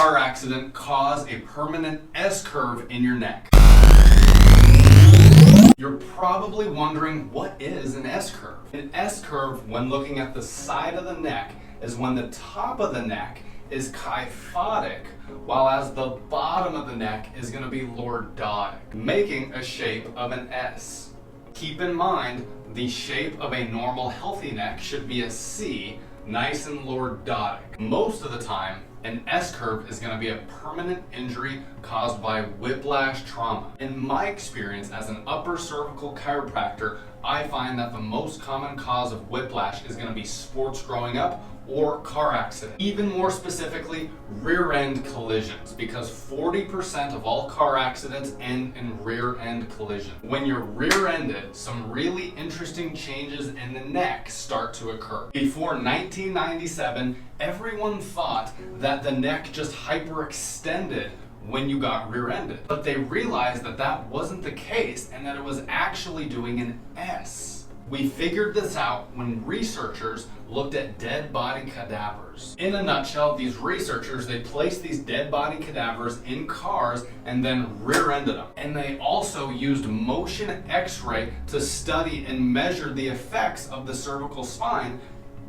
car accident cause a permanent S-curve in your neck? You're probably wondering, what is an S-curve? An S-curve, when looking at the side of the neck, is when the top of the neck is kyphotic, while as the bottom of the neck is going to be lordotic, making a shape of an S. Keep in mind, the shape of a normal healthy neck should be a C, nice and lordotic. Most of the time, an S-curve is going to be a permanent injury caused by whiplash trauma. In my experience as an upper cervical chiropractor, I find that the most common cause of whiplash is going to be sports growing up or car accident. Even more specifically, rear end collisions, because 40% of all car accidents end in rear end collision. When you're rear ended, some really interesting changes in the neck start to occur. Before 1997, everyone thought that the neck just hyperextended when you got rear-ended. But they realized that that wasn't the case and that it was actually doing an S. We figured this out when researchers looked at dead body cadavers. In a nutshell, these researchers, they placed these dead body cadavers in cars and then rear-ended them. And they also used motion x-ray to study and measure the effects of the cervical spine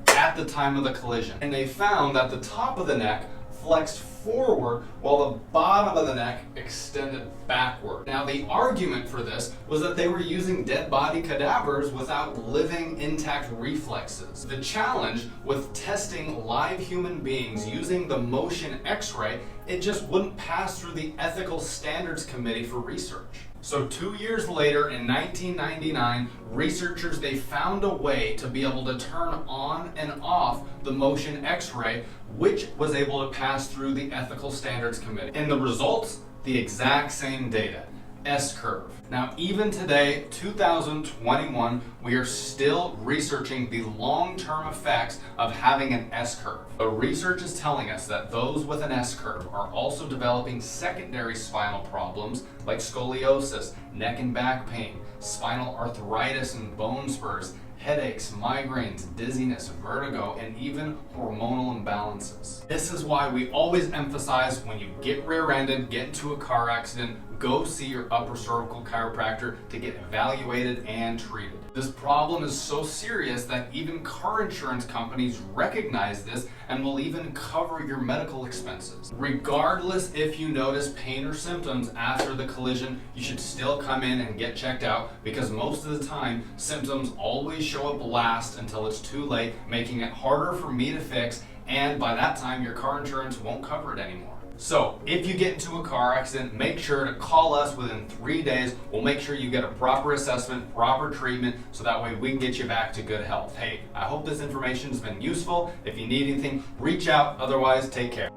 at the time of the collision. And they found that the top of the neck flexed forward while the bottom of the neck extended backward. Now, the argument for this was that they were using dead body cadavers without living intact reflexes. The challenge with testing live human beings using the motion x-ray, it just wouldn't pass through the Ethical Standards Committee for research. So 2 years later, in 1999, researchers, they found a way to be able to turn on and off the motion x-ray, which was able to pass through the Ethical Standards Committee. And the results, the exact same data. S-curve. Now, even today, 2021, we are still researching the long-term effects of having an S-curve. The research is telling us that those with an S-curve are also developing secondary spinal problems like scoliosis, neck and back pain, spinal arthritis and bone spurs, headaches, migraines, dizziness, vertigo, and even hormonal imbalances. This is why we always emphasize, when you get rear-ended, get into a car accident, go see your upper cervical chiropractor to get evaluated and treated. This problem is so serious that even car insurance companies recognize this and will even cover your medical expenses. Regardless if you notice pain or symptoms after the collision, you should still come in and get checked out, because most of the time, symptoms always show up last until it's too late, making it harder for me to fix, and by that time, your car insurance won't cover it anymore. So, if you get into a car accident, make sure to call us within 3 days. We'll make sure you get a proper assessment, proper treatment, so that way we can get you back to good health. Hey, I hope this information has been useful. If you need anything, reach out. Otherwise, take care.